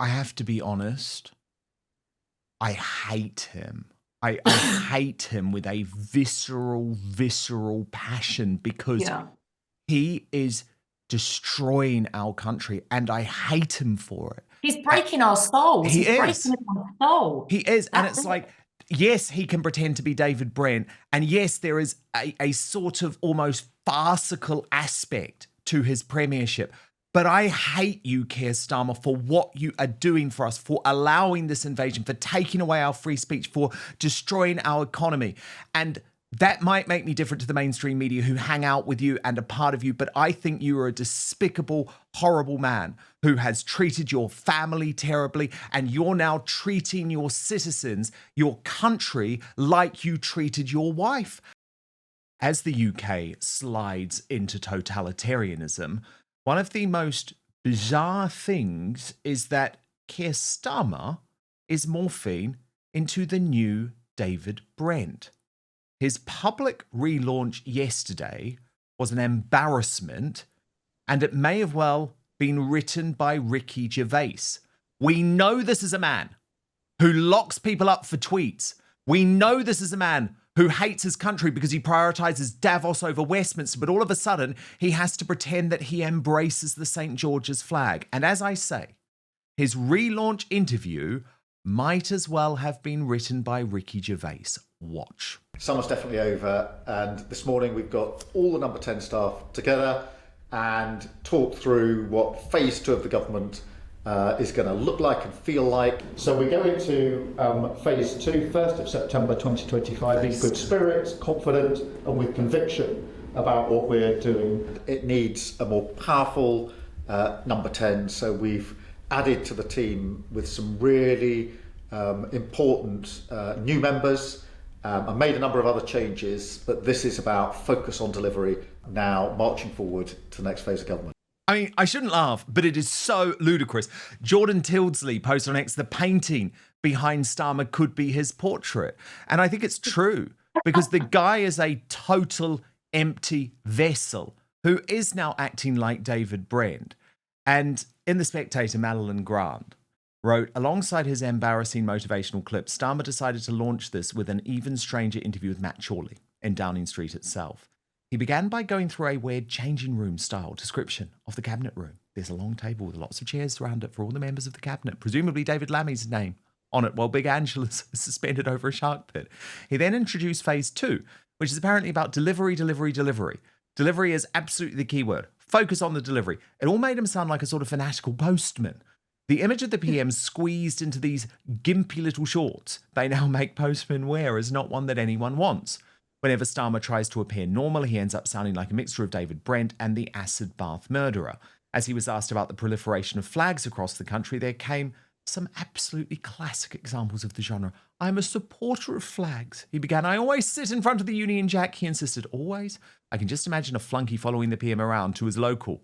I have to be honest. I hate him. I hate him with a visceral passion because he is destroying our country and I hate him for it. He's breaking our souls. He's breaking our soul. He is. And it's like, yes, he can pretend to be David Brent. And yes, there is a sort of almost farcical aspect to his premiership. But I hate you, Keir Starmer, for what you are doing for us, for allowing this invasion, for taking away our free speech, for destroying our economy. And that might make me different to the mainstream media who hang out with you and are part of you, but I think you are a despicable, horrible man who has treated your family terribly, and you're now treating your citizens, your country, like you treated your wife. As the UK slides into totalitarianism, one of the most bizarre things is that Keir Starmer is morphing into the new David Brent. His public relaunch yesterday was an embarrassment, and it may have well been written by Ricky Gervais. We know this is a man who locks people up for tweets. We know this is a man who hates his country because he prioritises Davos over Westminster, but all of a sudden he has to pretend that he embraces the St. George's flag. And as I say, his relaunch interview might as well have been written by Ricky Gervais. Watch. Summer's definitely over, and this morning we've got all the Number 10 staff together and talked through what phase 2 of the government is going to look like and feel like. So we go into phase 2, 1st of September 2025, in good spirits, confident and with conviction about what we're doing. It needs a more powerful Number 10, so we've added to the team with some really important new members. I made a number of other changes, but this is about focus on delivery now, marching forward to the next phase of government. I mean, I shouldn't laugh, but it is so ludicrous. Jordan Tildesley posted on X, the painting behind Starmer could be his portrait. And I think it's true, because the guy is a total empty vessel who is now acting like David Brent. And in The Spectator, Madeline Grant wrote, alongside his embarrassing motivational clip, Starmer decided to launch this with an even stranger interview with Matt Chorley in Downing Street itself. He began by going through a weird changing room style description of the cabinet room. There's a long table with lots of chairs around it for all the members of the cabinet, presumably David Lammy's name on it, while Big Angela's suspended over a shark pit. He then introduced phase 2, which is apparently about delivery. Delivery is absolutely the key word. Focus on the delivery. It all made him sound like a sort of fanatical postman. The image of the PM squeezed into these gimpy little shorts they now make postmen wear is not one that anyone wants. Whenever Starmer tries to appear normal, he ends up sounding like a mixture of David Brent and the acid bath murderer. As he was asked about the proliferation of flags across the country, there came some absolutely classic examples of the genre. I'm a supporter of flags, he began. I always sit in front of the Union Jack, he insisted. Always? I can just imagine a flunky following the PM around to his local,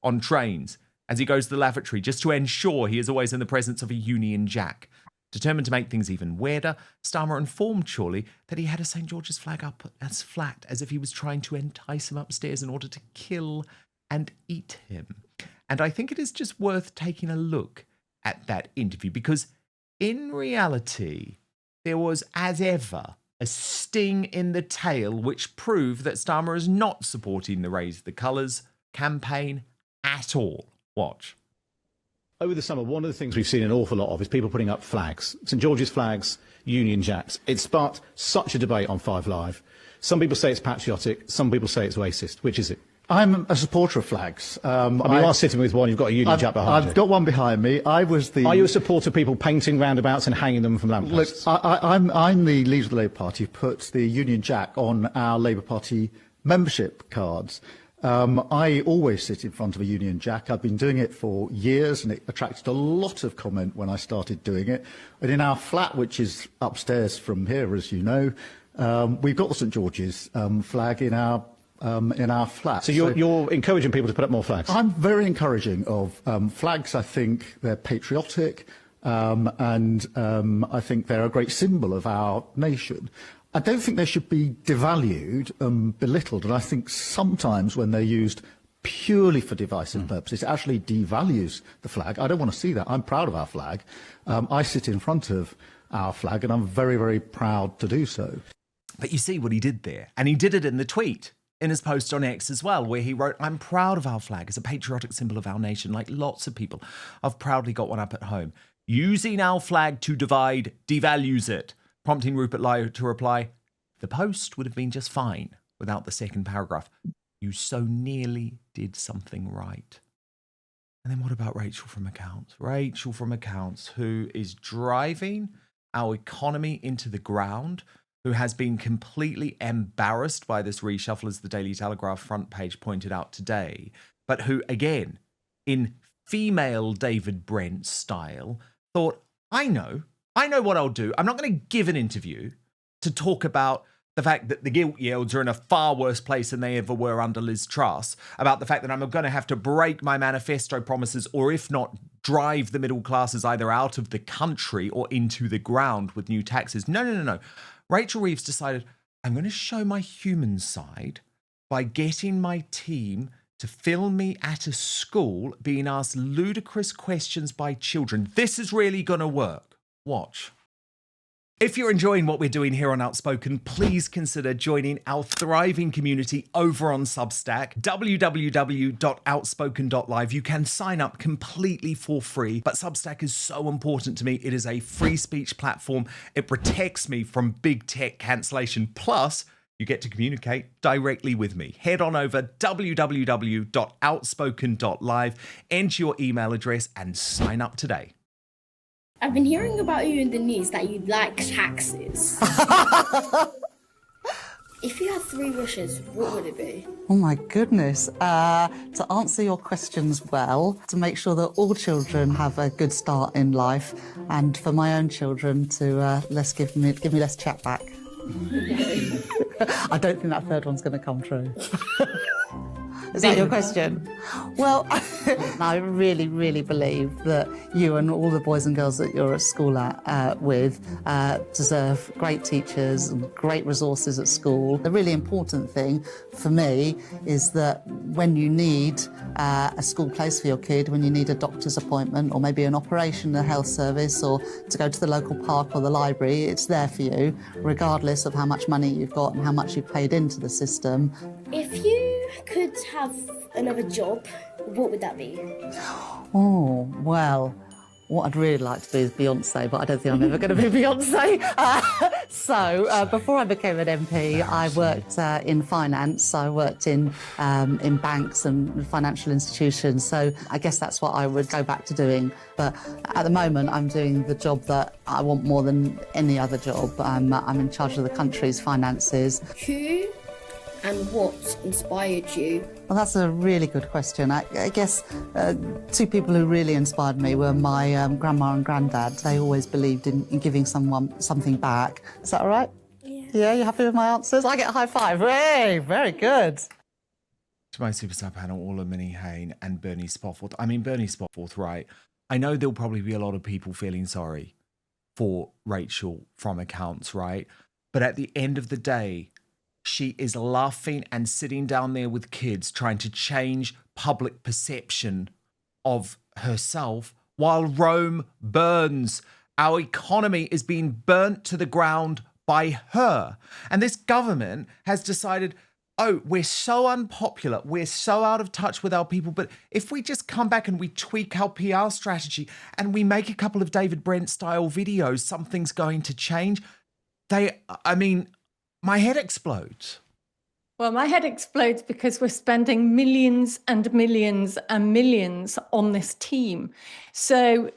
on trains, as he goes to the lavatory, just to ensure he is always in the presence of a Union Jack. Determined to make things even weirder, Starmer informed Chorley that he had a St. George's flag up as flat, as if he was trying to entice him upstairs in order to kill and eat him. And I think it is just worth taking a look at that interview, because in reality, there was, as ever, a sting in the tail which proved that Starmer is not supporting the Raise the Colours campaign at all. Watch. Over the summer, one of the things we've seen an awful lot of is people putting up flags. St George's flags, Union Jacks. It sparked such a debate on 5 Live. Some people say it's patriotic, some people say it's racist. Which is it? I'm a supporter of flags. You are sitting with one, you've got a Union Jack behind you. I've got one behind me. Are you a supporter of people painting roundabouts and hanging them from lampposts? Look, I'm the leader of the Labour Party who put the Union Jack on our Labour Party membership cards. I always sit in front of a Union Jack. I've been doing it for years, and it attracted a lot of comment when I started doing it. And in our flat, which is upstairs from here, as you know, we've got the St George's flag in our flat. So you're encouraging people to put up more flags? I'm very encouraging of flags. I think they're patriotic, and I think they're a great symbol of our nation. I don't think they should be devalued and belittled, and I think sometimes when they're used purely for divisive purposes. It actually devalues the flag. I don't want to see that. I'm proud of our flag. I sit in front of our flag, and I'm very, very proud to do so. But you see what he did there. And he did it in the tweet, in his post on X as well, where he wrote, I'm proud of our flag as a patriotic symbol of our nation, like lots of people. I've proudly got one up at home. Using our flag to divide devalues it, prompting Rupert Lai to reply, the post would have been just fine without the second paragraph. You so nearly did something right. And then what about Rachel From Accounts? Rachel From Accounts, who is driving our economy into the ground, who has been completely embarrassed by this reshuffle, as the Daily Telegraph front page pointed out today, but who, again, in female David Brent style, thought, I know what I'll do. I'm not going to give an interview to talk about the fact that the gilt yields are in a far worse place than they ever were under Liz Truss, about the fact that I'm going to have to break my manifesto promises, or if not, drive the middle classes either out of the country or into the ground with new taxes. No. Rachel Reeves decided, I'm going to show my human side by getting my team to film me at a school being asked ludicrous questions by children. This is really going to work. Watch. If you're enjoying what we're doing here on Outspoken, please consider joining our thriving community over on Substack, www.outspoken.live. You can sign up completely for free, but Substack is so important to me. It is a free speech platform. It protects me from big tech cancellation. Plus, you get to communicate directly with me. Head on over www.outspoken.live, enter your email address and sign up today. I've been hearing about you in the news that you like taxes. If you had 3 wishes, what would it be? Oh my goodness. To answer your questions well, to make sure that all children have a good start in life, and for my own children to give me less chat back. I don't think that third one's going to come true. Is that your question? Well, I really, really believe that you and all the boys and girls that you're at school with deserve great teachers and great resources at school. The really important thing for me is that when you need a school place for your kid, when you need a doctor's appointment or maybe an operation in a health service or to go to the local park or the library, it's there for you, regardless of how much money you've got and how much you've paid into the system. If you could have another job, what would that be? Oh, well, what I'd really like to be is Beyonce, but I don't think I'm ever going to be Beyonce. So before I became an MP, I worked in finance. I worked in banks and financial institutions. So I guess that's what I would go back to doing. But at the moment, I'm doing the job that I want more than any other job. I'm in charge of the country's finances. Who and what inspired you? Well, that's a really good question. I guess 2 people who really inspired me were my grandma and granddad. They always believed in giving someone something back. Is that all right? Yeah, you happy with my answers? I get a high five. Hey, very good. To my superstar panel, all of Minnie Hayne and Bernie Spofforth. I mean, Bernie Spofforth, right? I know there'll probably be a lot of people feeling sorry for Rachel From Accounts, right? But at the end of the day, she is laughing and sitting down there with kids trying to change public perception of herself while Rome burns. Our economy is being burnt to the ground by her. And this government has decided, oh, we're so unpopular, we're so out of touch with our people, but if we just come back and we tweak our PR strategy and we make a couple of David Brent style videos, something's going to change. My head explodes. Well, my head explodes because we're spending millions and millions and millions on this team. So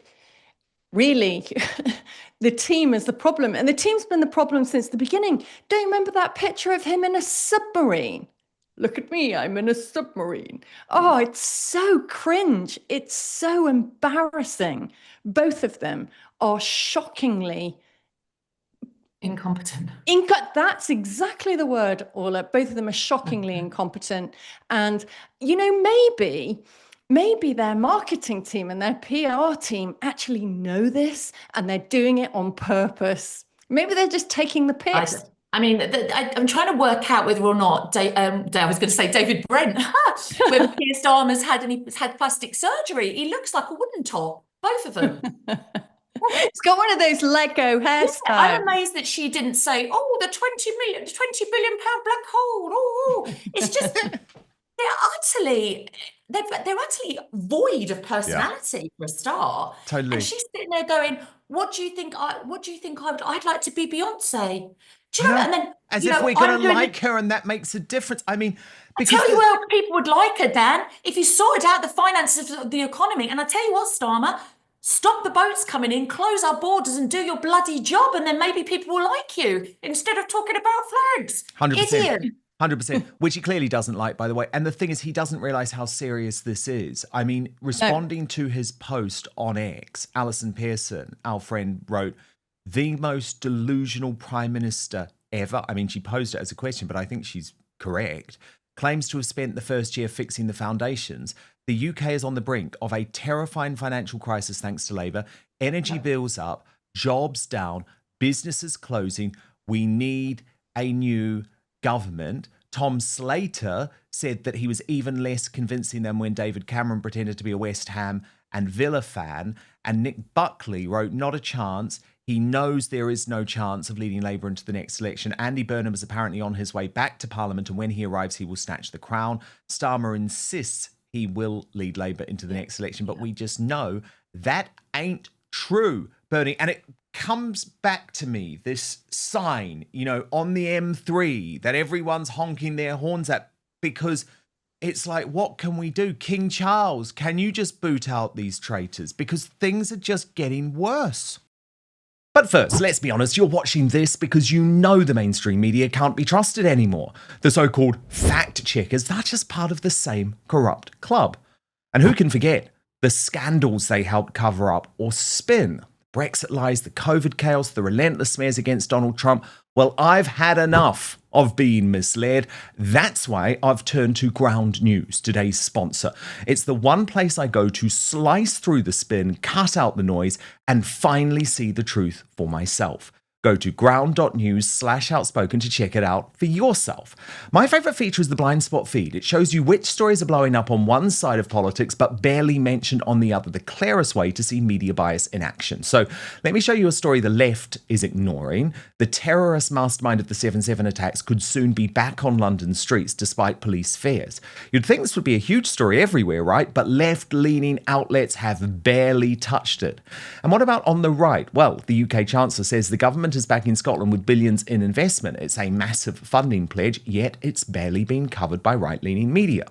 really, the team is the problem. And the team's been the problem since the beginning. Don't you remember that picture of him in a submarine? Look at me, I'm in a submarine. Oh, it's so cringe. It's so embarrassing. Both of them are shockingly Incompetent. That's exactly the word, Orla. Both of them are shockingly incompetent. And, maybe their marketing team and their PR team actually know this and they're doing it on purpose. Maybe they're just taking the piss. I mean, I'm trying to work out whether or not I was going to say David Brent, when Keir Starmer's had plastic surgery. He looks like a wooden top, both of them. It's got one of those Lego hairstyles. I'm amazed that she didn't say, "Oh, the 20 billion pound black hole." Oh, it's just they're utterly void of personality for a start. Totally. And she's sitting there going, "What do you think? I'd like to be Beyonce." Do you know? And then as you if know, we're going I'm to doing like her, and that makes a difference. I mean, I because tell you where people would like her, Dan, if you sorted out the finances of the economy. And I tell you what, Starmer, stop the boats coming in, close our borders, and do your bloody job, and then maybe people will like you instead of talking about flags. 100%. Idiot. 100%, which he clearly doesn't like, by the way. And the thing is, he doesn't realise how serious this is. I mean, responding to his post on X, Alison Pearson, our friend, wrote, "The most delusional prime minister ever." I mean, she posed it as a question, but I think she's correct. Claims to have spent the first year fixing the foundations. The UK is on the brink of a terrifying financial crisis thanks to Labour. Energy bills up, jobs down, businesses closing. We need a new government. Tom Slater said that he was even less convincing than when David Cameron pretended to be a West Ham and Villa fan. And Nick Buckley wrote, "Not a chance. He knows there is no chance of leading Labour into the next election. Andy Burnham is apparently on his way back to Parliament, and when he arrives, he will snatch the crown. Starmer insists he will lead Labour into the next election, but we just know that ain't true, Bernie." And it comes back to me, this sign, on the M3 that everyone's honking their horns at, because it's like, what can we do? King Charles, can you just boot out these traitors? Because things are just getting worse. But first, let's be honest, you're watching this because you know the mainstream media can't be trusted anymore. The so-called fact checkers, they're just part of the same corrupt club. And who can forget the scandals they helped cover up or spin? Brexit lies, the COVID chaos, the relentless smears against Donald Trump. Well, I've had enough of being misled. That's why I've turned to Ground News, today's sponsor. It's the one place I go to slice through the spin, cut out the noise, and finally see the truth for myself. Go to ground.news/outspoken to check it out for yourself. My favourite feature is the blind spot feed. It shows you which stories are blowing up on one side of politics but barely mentioned on the other, the clearest way to see media bias in action. So let me show you a story the left is ignoring. The terrorist mastermind of the 7/7 attacks could soon be back on London streets despite police fears. You'd think this would be a huge story everywhere, right? But left-leaning outlets have barely touched it. And what about on the right? Well, the UK Chancellor says the government is back in Scotland with billions in investment. It's a massive funding pledge, yet it's barely been covered by right-leaning media.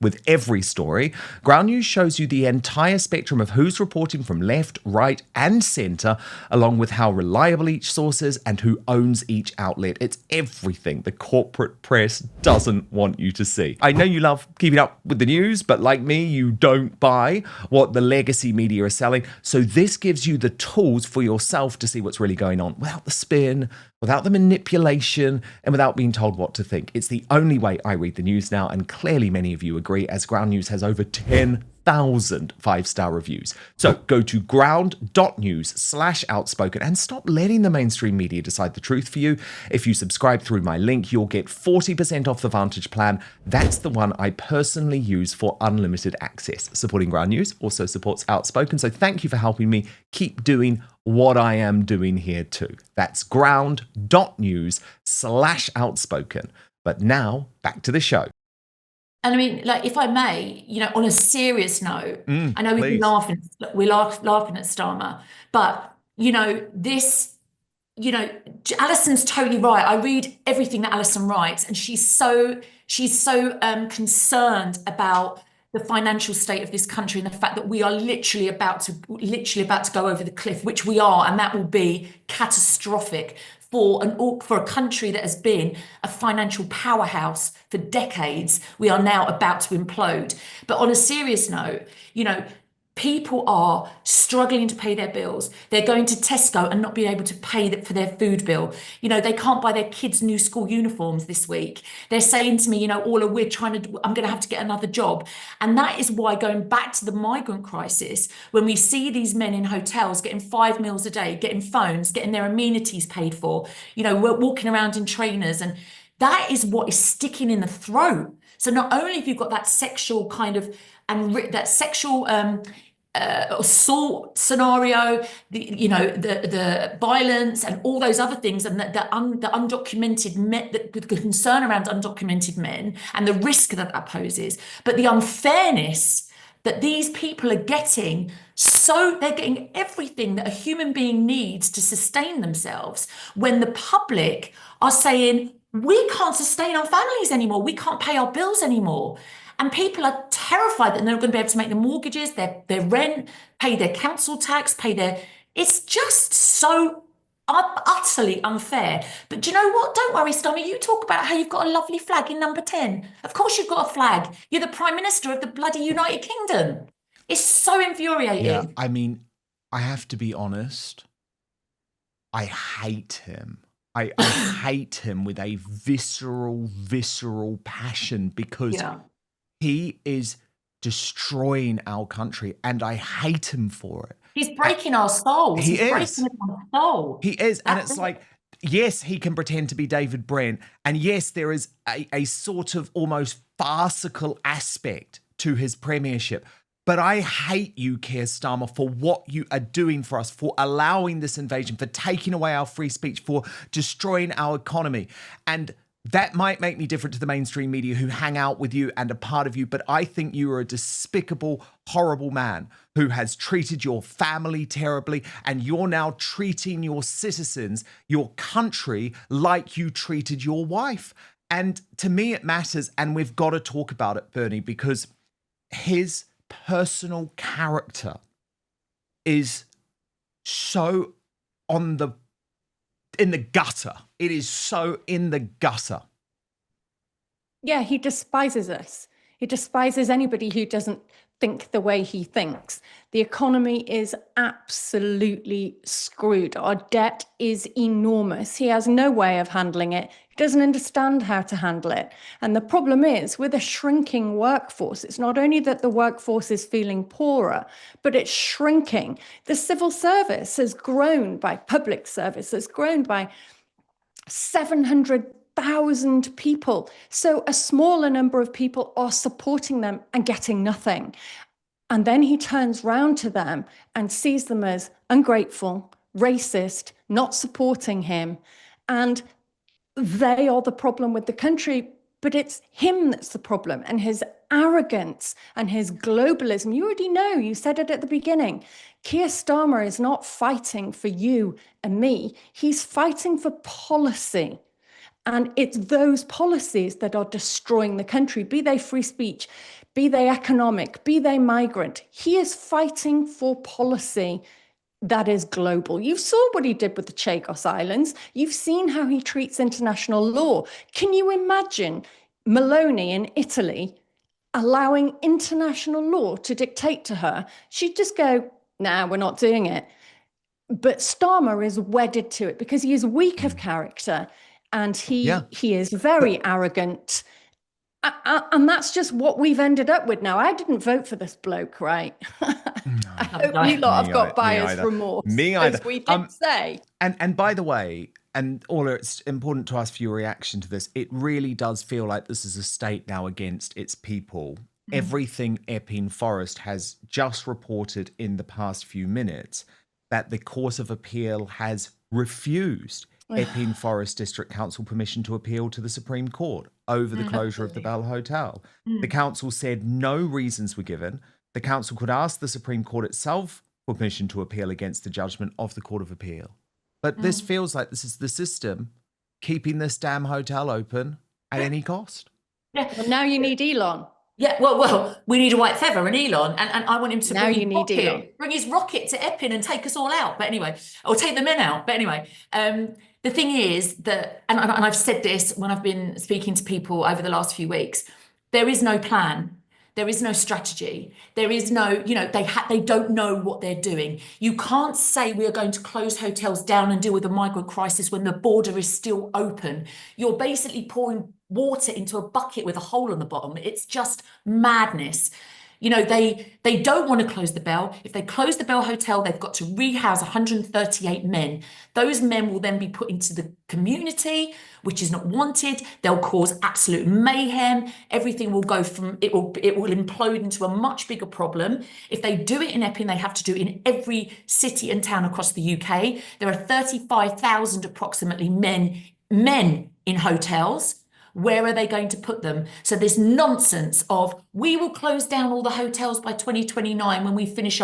With every story, Ground News shows you the entire spectrum of who's reporting from left, right, and centre, along with how reliable each source is and who owns each outlet. It's everything the corporate press doesn't want you to see. I know you love keeping up with the news, but like me, you don't buy what the legacy media are selling. So this gives you the tools for yourself to see what's really going on without the spin, without the manipulation, and without being told what to think. It's the only way I read the news now, and clearly many of you agree, as Ground News has over 10,000 five-star reviews. So go to ground.news/outspoken and stop letting the mainstream media decide the truth for you. If you subscribe through my link, you'll get 40% off the Vantage plan. That's the one I personally use for unlimited access. Supporting Ground News also supports Outspoken, so thank you for helping me keep doing what I am doing here too. That's ground.news/outspoken. But now, back to the show. And I mean, like, if I may, on a serious note, I know we've please. been laughing at Starmer, but Alison's totally right. I read everything that Alison writes, and she's so concerned about the financial state of this country and the fact that we are literally about to go over the cliff, which we are, and that will be catastrophic for a country that has been a financial powerhouse for decades. We are now about to implode. But on a serious note, People are struggling to pay their bills. They're going to Tesco and not being able to pay for their food bill. You know, they can't buy their kids' new school uniforms this week. They're saying to me, you know, Orla, I'm going to have to get another job. And that is why, going back to the migrant crisis, when we see these men in hotels getting 5 meals a day, getting phones, getting their amenities paid for, you know, we're walking around in trainers, and that is what is sticking in the throat. So not only have you got that sexual kind of, and that sexual assault scenario, the violence and all those other things, and the undocumented men, the concern around undocumented men and the risk that poses, but the unfairness that these people are getting. So they're getting everything that a human being needs to sustain themselves, when the public are saying, we can't sustain our families anymore, we can't pay our bills anymore. And people are terrified that they're not going to be able to make their mortgages, their rent, pay their council tax, it's just so utterly unfair. But do you know what? Don't worry, Starmer. You talk about how you've got a lovely flag in number 10. Of course you've got a flag. You're the Prime Minister of the bloody United Kingdom. It's so infuriating. Yeah, I mean, I have to be honest. I hate him. I hate him with a visceral passion, because he is destroying our country, and I hate him for it. He's breaking our souls. He's breaking our soul. He is. And it's like, yes, he can pretend to be David Brent. And yes, there is a sort of almost farcical aspect to his premiership. But I hate you, Keir Starmer, for what you are doing for us, for allowing this invasion, for taking away our free speech, for destroying our economy. And that might make me different to the mainstream media who hang out with you and are part of you, but I think you are a despicable, horrible man who has treated your family terribly, and you're now treating your citizens, your country, like you treated your wife. And to me, it matters, and we've got to talk about it, Bernie, because his personal character is so in the gutter. It is so in the gutter. Yeah, he despises us. He despises anybody who doesn't think the way he thinks. The economy is absolutely screwed. Our debt is enormous. He has no way of handling it. He doesn't understand how to handle it. And the problem is, with a shrinking workforce, it's not only that the workforce is feeling poorer, but it's shrinking. The civil service has grown by public service, has grown by 700,000 people. So a smaller number of people are supporting them and getting nothing. And then he turns round to them and sees them as ungrateful, racist, not supporting him. And they are the problem with the country, but it's him that's the problem, and his arrogance and his globalism. You already know, you said it at the beginning. Keir Starmer is not fighting for you and me. He's fighting for policy. And it's those policies that are destroying the country, be they free speech, be they economic, be they migrant. He is fighting for policy that is global. You saw what he did with the Chagos Islands. You've seen how he treats international law. Can you imagine Meloni in Italy allowing international law to dictate to her? She'd just go, nah, we're not doing it. But Starmer is wedded to it because he is weak of character, and he is very arrogant. And that's just what we've ended up with now. I didn't vote for this bloke, right? I hope you lot have got buyer's remorse. Me either. As we did say. And by the way, and Orla, it's important to ask for your reaction to this. It really does feel like this is a state now against its people. Everything Epping Forest has just reported in the past few minutes that the Court of Appeal has refused Epping Forest District Council permission to appeal to the Supreme Court over the closure of the Bell Hotel. The council said no reasons were given. The council could ask the Supreme Court itself for permission to appeal against the judgment of the Court of Appeal. But this feels like this is the system keeping this damn hotel open at any cost. Yeah. Well, now you need Elon. Yeah, well, we need a white feather and Elon, and I want him to bring his rocket to Epping and take us all out. But anyway, or take the men out. But anyway, the thing is that, and I've said this when I've been speaking to people over the last few weeks, there is no plan. There is no strategy. There is no, they don't know what they're doing. You can't say we are going to close hotels down and deal with the migrant crisis when the border is still open. You're basically pouring water into a bucket with a hole in the bottom. It's just madness. They don't want to close the Bell. If they close the Bell Hotel, they've got to rehouse 138 men. Those men will then be put into the community, which is not wanted. They'll cause absolute mayhem. Everything will go it will implode into a much bigger problem. If they do it in Epping, they have to do it in every city and town across the UK. There are 35,000 approximately men in hotels. Where are they going to put them? So this nonsense of we will close down all the hotels by 2029 when we finish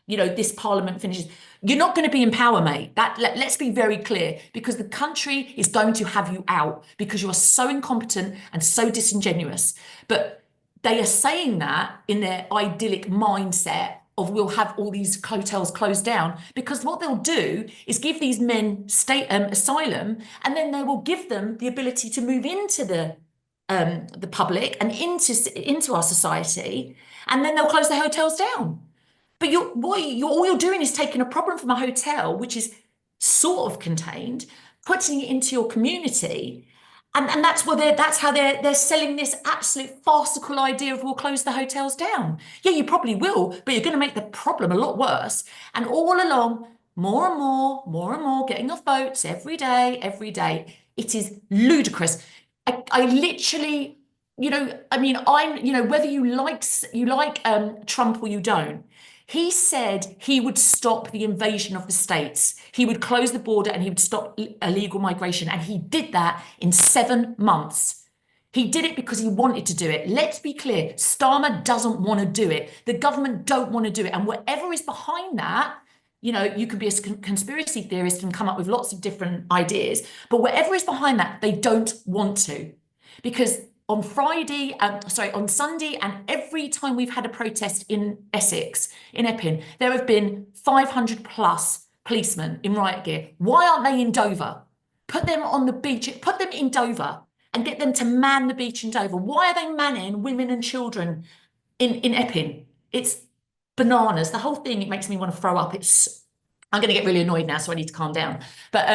this parliament finishes. You're not going to be in power, mate. Let's be very clear, because the country is going to have you out because you are so incompetent and so disingenuous. But they are saying that in their idyllic mindset of we'll have all these hotels closed down, because what they'll do is give these men state asylum, and then they will give them the ability to move into the public and into our society, and then they'll close the hotels down. But all you're doing is taking a problem from a hotel, which is sort of contained, putting it into your community. And that's how they're selling this absolute farcical idea of we'll close the hotels down. Yeah, you probably will, but you're going to make the problem a lot worse. And all along, more and more, getting off boats every day. It is ludicrous. I literally, whether you like Trump or you don't, he said he would stop the invasion of the states. He would close the border and he would stop illegal migration. And he did that in 7 months. He did it because he wanted to do it. Let's be clear. Starmer doesn't want to do it. The government don't want to do it. And whatever is behind that, you could be a conspiracy theorist and come up with lots of different ideas. But whatever is behind that, they don't want to. Because on Sunday, and every time we've had a protest in Essex, in Epping, there have been 500 plus policemen in riot gear. Why aren't they in Dover? Put them on the beach, put them in Dover and get them to man the beach in Dover. Why are they manning women and children in Epping? It's bananas. The whole thing, it makes me want to throw up. I'm going to get really annoyed now, so I need to calm down. But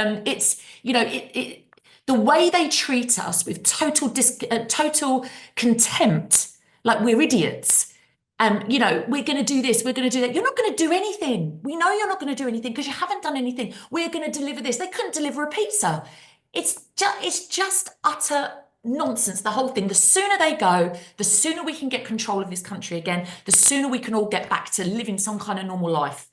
the way they treat us with total contempt, like we're idiots. And, we're going to do this, we're going to do that. You're not going to do anything. We know you're not going to do anything because you haven't done anything. We're going to deliver this. They couldn't deliver a pizza. It's just utter nonsense, the whole thing. The sooner they go, the sooner we can get control of this country again, the sooner we can all get back to living some kind of normal life.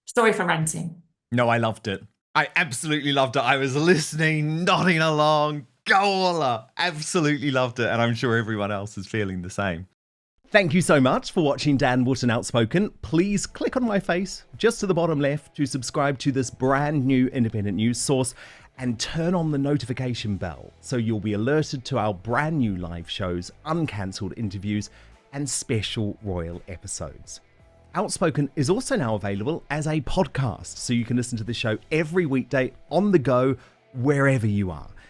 Sorry for ranting. No, I loved it. I absolutely loved it. I was listening, nodding along. Go Ola. Absolutely loved it. And I'm sure everyone else is feeling the same. Thank you so much for watching Dan Wootton Outspoken. Please click on my face just to the bottom left to subscribe to this brand new independent news source and turn on the notification bell so you'll be alerted to our brand new live shows, uncancelled interviews and special royal episodes. Outspoken is also now available as a podcast, so you can listen to the show every weekday on the go, wherever you are.